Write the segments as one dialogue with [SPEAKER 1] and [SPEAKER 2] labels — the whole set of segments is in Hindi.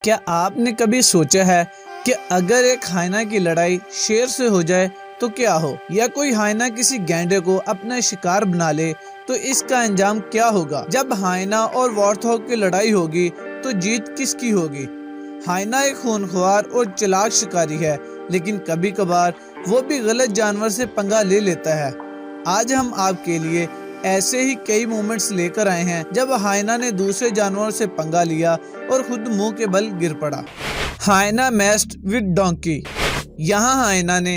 [SPEAKER 1] क्या आपने कभी सोचा है कि अगर एक हाइना की लड़ाई शेर से हो जाए तो क्या हो, या कोई हाइना किसी गैंडे को अपना शिकार बना ले तो इसका अंजाम क्या होगा। जब हाइना और वॉर्थॉग की लड़ाई होगी तो जीत किसकी होगी। हाइना एक खूनख्वार और चालाक शिकारी है, लेकिन कभी कभार वो भी गलत जानवर से पंगा ले लेता है। आज हम आपके लिए ऐसे ही कई मोमेंट्स लेकर आए हैं जब हाइना ने दूसरे जानवरों से पंगा लिया और खुद मुंह के बल गिर पड़ा। हाइना मैस्ड विद डोंकी। यहाँ हाइना ने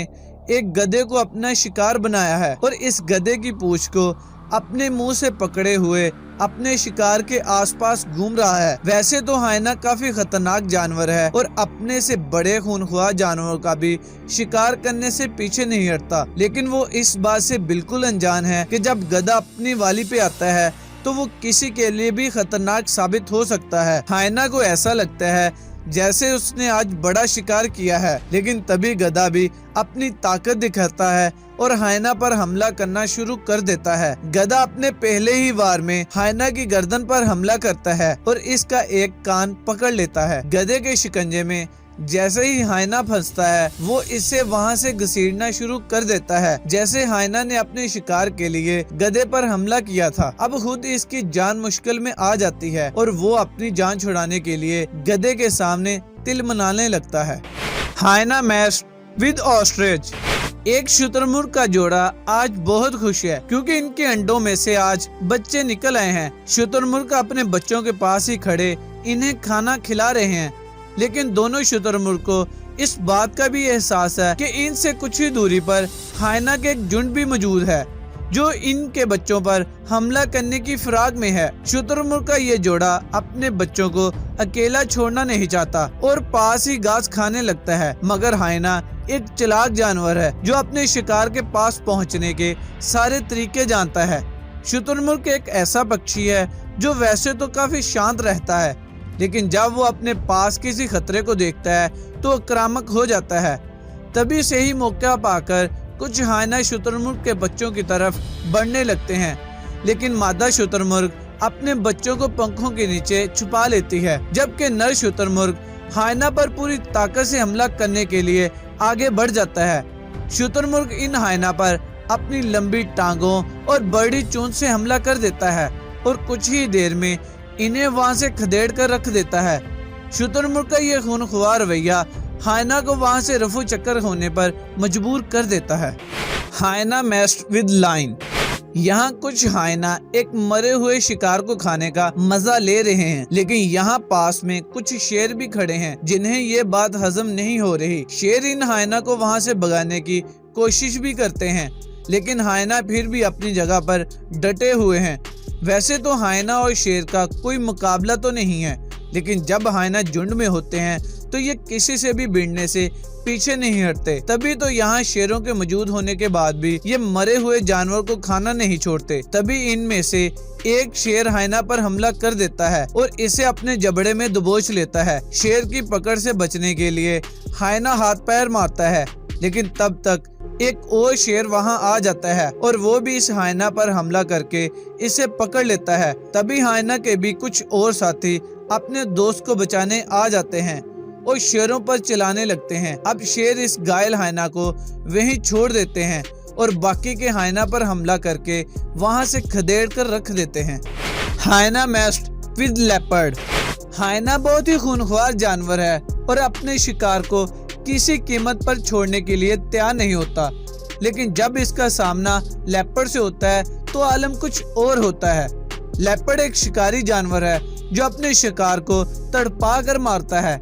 [SPEAKER 1] एक गधे को अपना शिकार बनाया है और इस गधे की पूंछ को अपने मुंह से पकड़े हुए अपने शिकार के आसपास घूम रहा है। वैसे तो हाइना काफी खतरनाक जानवर है और अपने से बड़े खूनख्वार जानवरों का भी शिकार करने से पीछे नहीं हटता, लेकिन वो इस बात से बिल्कुल अनजान है कि जब गधा अपनी वाली पे आता है तो वो किसी के लिए भी खतरनाक साबित हो सकता है। हाइना को ऐसा लगता है जैसे उसने आज बड़ा शिकार किया है, लेकिन तभी गधा भी अपनी ताकत दिखाता है और हाइना पर हमला करना शुरू कर देता है। गधा अपने पहले ही वार में हाइना की गर्दन पर हमला करता है और इसका एक कान पकड़ लेता है। गधे के शिकंजे में जैसे ही हाइना फंसता है वो इसे वहां से घसीटना शुरू कर देता है, जैसे हाइना ने अपने शिकार के लिए गधे पर हमला किया था। अब खुद इसकी जान मुश्किल में आ जाती है और वो अपनी जान छुड़ाने के लिए गधे के सामने तिल मनाने लगता है। हाइना मैस्ड विद ऑस्ट्रिच। एक शुतुरमुर्ग का जोड़ा आज बहुत खुश है क्योंकि इनके अंडों में से आज बच्चे निकल आए हैं। शुतुरमुर्ग अपने बच्चों के पास ही खड़े इन्हें खाना खिला रहे हैं, लेकिन दोनों शुतुरमुर्ग को इस बात का भी एहसास है कि इनसे कुछ ही दूरी पर हाइना के एक झुंड भी मौजूद है जो इनके बच्चों पर हमला करने की फिराक में है। शुतुरमुर्ग का ये जोड़ा अपने बच्चों को अकेला छोड़ना नहीं चाहता और पास ही घास खाने लगता है, मगर हाइना एक चालाक जानवर है जो अपने शिकार के पास पहुंचने के सारे तरीके जानता है। शुतुरमुर्ग एक ऐसा पक्षी है जो वैसे तो काफी शांत रहता है, लेकिन जब वो अपने पास किसी खतरे को देखता है तो आक्रामक हो जाता है। तभी से ही मौका पाकर कुछ हाइना शुतुरमुर्ग के बच्चों की तरफ बढ़ने लगते हैं, लेकिन मादा शुतुरमुर्ग अपने बच्चों को पंखों के नीचे छुपा लेती है, जबकि नर शुतुरमुर्ग हाइना पर पूरी ताकत से हमला करने के लिए आगे बढ़ जाता है। शुतुरमुर्ग इन हाइना पर अपनी लंबी टांगों और बड़ी चोंच से हमला कर देता है और कुछ ही देर में इन्हें वहां से खदेड़ कर रख देता है। शुतुरमुर्ग का ये खूनख्वार रवैया हाइना को वहां से रफू चक्कर होने पर मजबूर कर देता है। हाइना मैस्ड विद लायन। यहाँ कुछ हाइना एक मरे हुए शिकार को खाने का मजा ले रहे हैं, लेकिन यहाँ पास में कुछ शेर भी खड़े हैं जिन्हें ये बात हजम नहीं हो रही। शेर इन हाइना को वहाँ से भगाने की कोशिश भी करते हैं, लेकिन हाइना फिर भी अपनी जगह पर डटे हुए हैं। वैसे तो हाइना और शेर का कोई मुकाबला तो नहीं है, लेकिन जब हाइना झुंड में होते हैं तो ये किसी से भी भिड़ने से पीछे नहीं हटते। तभी तो यहाँ शेरों के मौजूद होने के बाद भी ये मरे हुए जानवर को खाना नहीं छोड़ते। तभी इनमें से एक शेर हाइना पर हमला कर देता है और इसे अपने जबड़े में दबोच लेता है। शेर की पकड़ से बचने के लिए हाइना हाथ पैर मारता है, लेकिन तब तक एक और शेर वहां आ जाता है और वो भी इस हाइना पर हमला करके इसे पकड़ लेता है। तभी हाइना के भी कुछ और साथी अपने दोस्त को बचाने आ जाते हैं और शेरों पर चिल्लाने लगते हैं। अब शेर इस घायल हाइना को वहीं छोड़ देते हैं और बाकी के हाइना पर हमला करके वहां से खदेड़ कर रख देते हैं। हाइना मैस्ड विद लेपर्ड। हाइना बहुत ही खूनख्वार जानवर है और अपने शिकार को किसी कीमत पर छोड़ने के लिए तैयार नहीं होता, लेकिन जब इसका सामना लेपर्ड से होता है तो आलम कुछ और होता है। लेपर्ड एक शिकारी जानवर है जो अपने शिकार को तड़पा कर मारता है।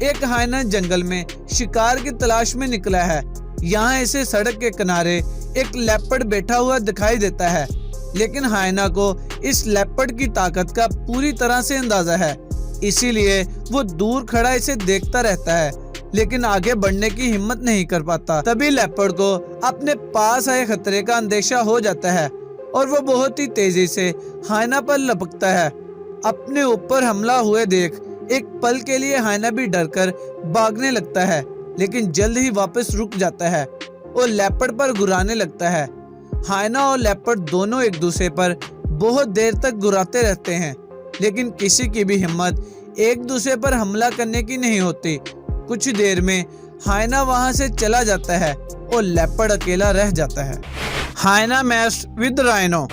[SPEAKER 1] एक हाइना जंगल में शिकार की तलाश में निकला है। यहाँ इसे सड़क के किनारे एक लेपर्ड बैठा हुआ दिखाई देता है, लेकिन हाइना को इस लेपर्ड की ताकत का पूरी तरह से अंदाजा है, इसीलिए वो दूर खड़ा इसे देखता रहता है, लेकिन आगे बढ़ने की हिम्मत नहीं कर पाता। तभी लेपर्ड को अपने पास आए खतरे का अंदेशा हो जाता है और वो बहुत ही तेजी से हाइना पर लपकता है। अपने ऊपर हमला हुए देख एक पल के लिए हाइना भी डरकर भागने लगता है, लेकिन जल्द ही वापस रुक जाता है और लेपर्ड पर गुर्राने लगता है। हाइना और लेपर्ड दोनों एक दूसरे पर बहुत देर तक गुर्राते रहते हैं, लेकिन किसी की भी हिम्मत एक दूसरे पर हमला करने की नहीं होती। कुछ देर में हाइना वहां से चला जाता है और लेपर्ड अकेला रह जाता है। हाइना मैस्ड विद राइनो।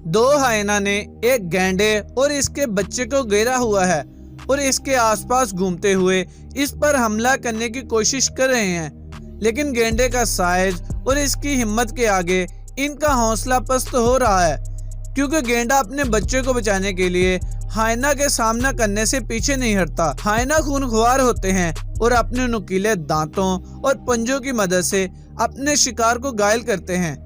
[SPEAKER 1] दो हाइना ने एक गैंडे और इसके बच्चे को घेरा हुआ है और इसके आसपास घूमते हुए इस पर हमला करने की कोशिश कर रहे हैं, लेकिन गैंडे का साइज और इसकी हिम्मत के आगे इनका हौसला पस्त हो रहा है, क्योंकि गैंडा अपने बच्चे को बचाने के लिए हाइना के सामना करने से पीछे नहीं हटता। हाइना खूनख्वार होते हैं और अपने नुकीले दांतों और पंजों की मदद से अपने शिकार को घायल करते हैं।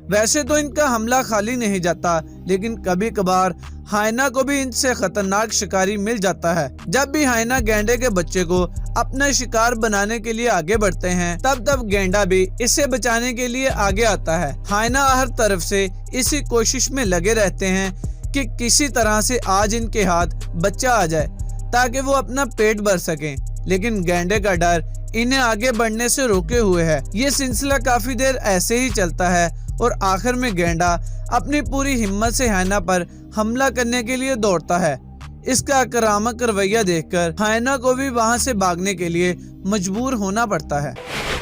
[SPEAKER 1] वैसे तो इनका हमला खाली नहीं जाता, लेकिन कभी कभार हाइना को भी इनसे खतरनाक शिकारी मिल जाता है। जब भी हाइना गैंडे के बच्चे को अपना शिकार बनाने के लिए आगे बढ़ते हैं, तब गैंडा भी इसे बचाने के लिए आगे आता है। हाइना हर तरफ से इसी कोशिश में लगे रहते हैं कि किसी तरह से आज इनके हाथ बच्चा आ जाए ताकि वो अपना पेट भर सकें, लेकिन गैंडे का डर इन्हें आगे बढ़ने से रोके हुए है। ये सिलसिला काफी देर ऐसे ही चलता है और आखिर में गैंडा अपनी पूरी हिम्मत से हाइना पर हमला करने के लिए दौड़ता है। इसका आक्रामक रवैया देखकर हाइना को भी वहां से भागने के लिए मजबूर होना पड़ता है।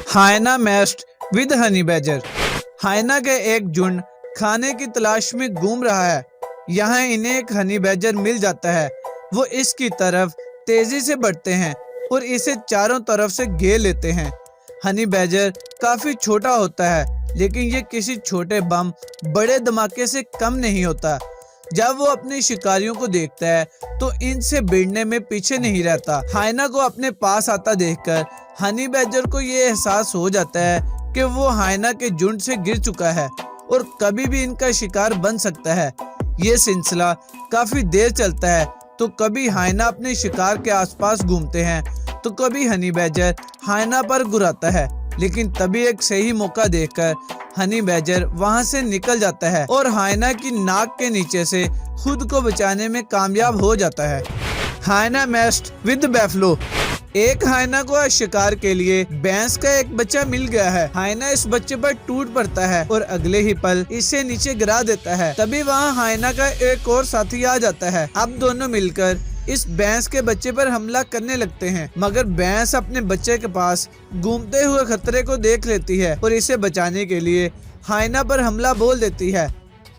[SPEAKER 1] हाइना मैस्ड विद हनी बैजर। हाइना के एक झुंड खाने की तलाश में घूम रहा है। यहाँ इन्हें एक हनी बैजर मिल जाता है। वो इसकी तरफ तेजी से बढ़ते हैं और इसे चारों तरफ से घेर लेते हैं। हनी बैजर काफी छोटा होता है, लेकिन ये किसी छोटे बम बड़े धमाके से कम नहीं होता। जब वो अपने शिकारियों को देखता है तो इनसे भिड़ने में पीछे नहीं रहता। हाइना को अपने पास आता देखकर हनी बैजर को ये एहसास हो जाता है कि वो हाइना के झुंड से गिर चुका है और कभी भी इनका शिकार बन सकता है। ये सिलसिला काफी देर चलता है, तो कभी हाइना अपने शिकार के आसपास घूमते हैं तो कभी हनी बैजर हाइना पर गुराता है, लेकिन तभी एक सही मौका देखकर हनी बैजर वहां से निकल जाता है और हाइना की नाक के नीचे से खुद को बचाने में कामयाब हो जाता है। हाइना मैस्ड विद बैफलो। एक हाइना को आज शिकार के लिए भैंस का एक बच्चा मिल गया है। हाइना इस बच्चे पर टूट पड़ता है और अगले ही पल इसे नीचे गिरा देता है। तभी वहाँ हाइना का एक और साथी आ जाता है। अब दोनों मिलकर इस भैंस के बच्चे पर हमला करने लगते हैं, मगर भैंस अपने बच्चे के पास घूमते हुए खतरे को देख लेती है और इसे बचाने के लिए हाइना पर हमला बोल देती है।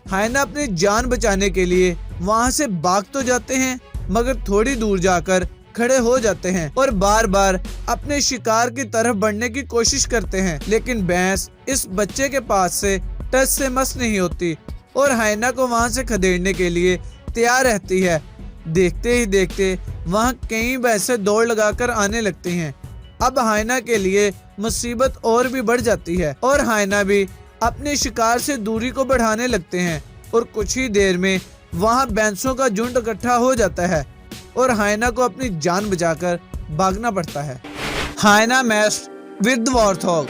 [SPEAKER 1] हाइना अपनी जान बचाने के लिए वहाँ से भाग तो जाते हैं, मगर थोड़ी दूर जाकर खड़े हो जाते हैं और बार बार अपने शिकार की तरफ बढ़ने की कोशिश करते हैं, लेकिन भैंस इस बच्चे के पास से टच से मस नहीं होती और हाइना को वहां से खदेड़ने के लिए तैयार रहती है। देखते ही देखते वहां कई भैंसें दौड़ लगाकर आने लगती हैं। अब हाइना के लिए मुसीबत और भी बढ़ जाती है और हाइना भी अपने शिकार से दूरी को बढ़ाने लगते हैं और कुछ ही देर में वहां भैंसों का झुंड इकट्ठा हो जाता है और हाइना को अपनी जान बचाकर भागना पड़ता है। हाइना मैस्ड विद वॉर्थॉग।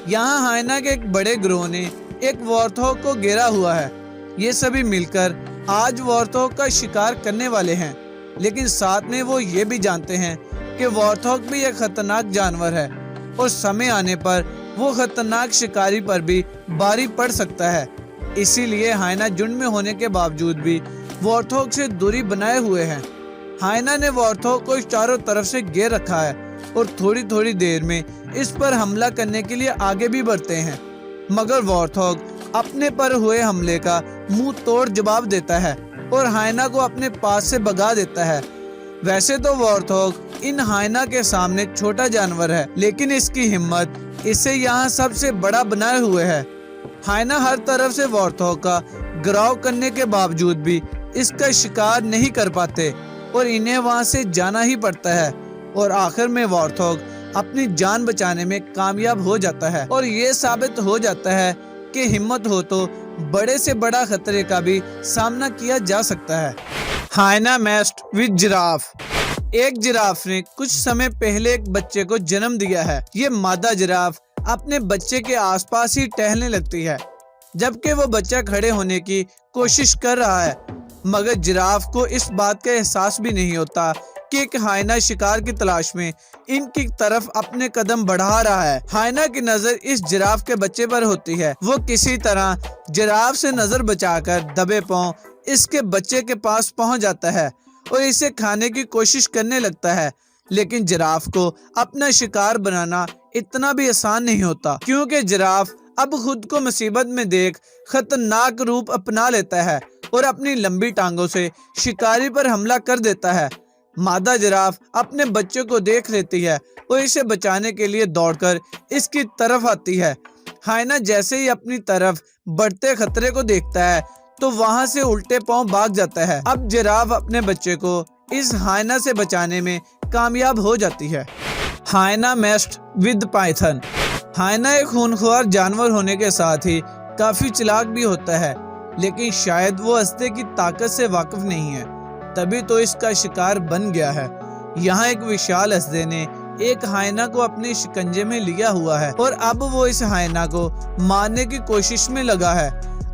[SPEAKER 1] यहाँ हाइना के एक बड़े गिरोह ने एक वॉर्थॉग को घेरा हुआ है। ये सभी मिलकर आज वॉर्थॉग का शिकार करने वाले हैं, लेकिन साथ में वो ये भी जानते हैं कि वॉर्थॉग भी एक खतरनाक जानवर है और समय आने पर वो खतरनाक शिकारी पर भी भारी पड़ सकता है। इसीलिए हाइना झुंड में होने के बावजूद भी वॉर्थॉग से दूरी बनाए हुए हैं। हाइना ने वॉर्थॉग को चारों तरफ से घेर रखा है और थोड़ी थोड़ी देर में इस पर हमला करने के लिए आगे भी बढ़ते हैं, मगर वॉर्थॉग अपने पर हुए हमले का मुंह तोड़ जवाब देता है और हाइना को अपने पास से भगा देता है। वैसे तो वॉर्थॉग इन हाइना के सामने छोटा जानवर है, लेकिन इसकी हिम्मत इसे यहाँ सबसे बड़ा बनाए हुए है। हाइना हर तरफ से वॉर्थॉग का घेराव करने के बावजूद भी इसका शिकार नहीं कर पाते और इन्हें वहां से जाना ही पड़ता है और आखिर में वॉर्थॉग अपनी जान बचाने में कामयाब हो जाता है और ये साबित हो जाता है कि हिम्मत हो तो बड़े से बड़ा खतरे का भी सामना किया जा सकता है। हाइना मैस्ड विद जिराफ। एक जिराफ ने कुछ समय पहले एक बच्चे को जन्म दिया है। ये मादा जिराफ अपने बच्चे के आसपास ही टहलने लगती है, जबकि वो बच्चा खड़े होने की कोशिश कर रहा है, मगर जिराफ को इस बात का एहसास भी नहीं होता कि एक हाइना शिकार की तलाश में इनकी तरफ अपने कदम बढ़ा रहा है। हाइना की नजर इस जिराफ के बच्चे पर होती है। वो किसी तरह जिराफ से नजर बचाकर दबे पांव इसके बच्चे के पास पहुंच जाता है और इसे खाने की कोशिश करने लगता है। लेकिन जिराफ को अपना शिकार बनाना इतना भी आसान नहीं होता, क्योंकि जिराफ अब खुद को मुसीबत में देख खतरनाक रूप अपना लेता है और अपनी लंबी टांगों से शिकारी पर हमला कर देता है। मादा जिराफ अपने बच्चे को देख लेती है और इसे बचाने के लिए दौड़कर इसकी तरफ आती है। हाइना जैसे ही अपनी तरफ बढ़ते खतरे को देखता है तो वहां से उल्टे पांव भाग जाता है। अब जिराफ अपने बच्चे को इस हाइना से बचाने में कामयाब हो जाती है। हाइना मेस्ड विद पाइथन। हाइना एक खूनख्वार जानवर होने के साथ ही काफी चालाक भी होता है, लेकिन शायद वो हंसने की ताकत से वाकिफ नहीं है, तभी तो इसका शिकार बन गया है। यहाँ एक विशाल हंसदे ने एक हाइना को अपने शिकंजे में लिया हुआ है और अब वो इस हाइना को मारने की कोशिश में लगा है।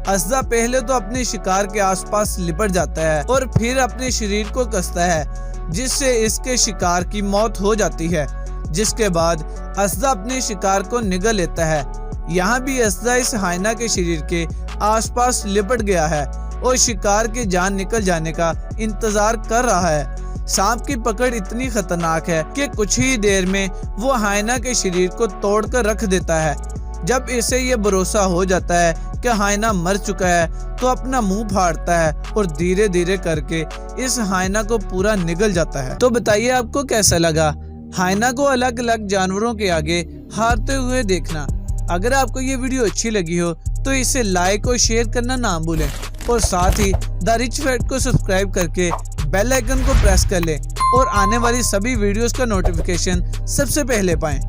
[SPEAKER 1] असदा पहले तो अपने शिकार के आसपास लिपट जाता है और फिर अपने शरीर को कसता है, जिससे इसके शिकार की मौत हो जाती है। जिसके बाद असदा अपने शिकार को निगल लेता है। यहाँ भी असदा इस हाइना के शरीर के आसपास लिपट गया है और शिकार की जान निकल जाने का इंतजार कर रहा है। सांप की पकड़ इतनी खतरनाक है कि कुछ ही देर में वो हाइना के शरीर को तोड़कर रख देता है। जब इसे ये भरोसा हो जाता है कि हाइना मर चुका है तो अपना मुंह फाड़ता है और धीरे धीरे करके इस हाइना को पूरा निगल जाता है। तो बताइए आपको कैसा लगा हाइना को अलग अलग जानवरों के आगे हारते हुए देखना। अगर आपको ये वीडियो अच्छी लगी हो तो इसे लाइक और शेयर करना ना भूलें और साथ ही द रिच फैक्ट को सब्सक्राइब करके बेल आइकन को प्रेस कर लें और आने वाली सभी वीडियोस का नोटिफिकेशन सबसे पहले पाएं।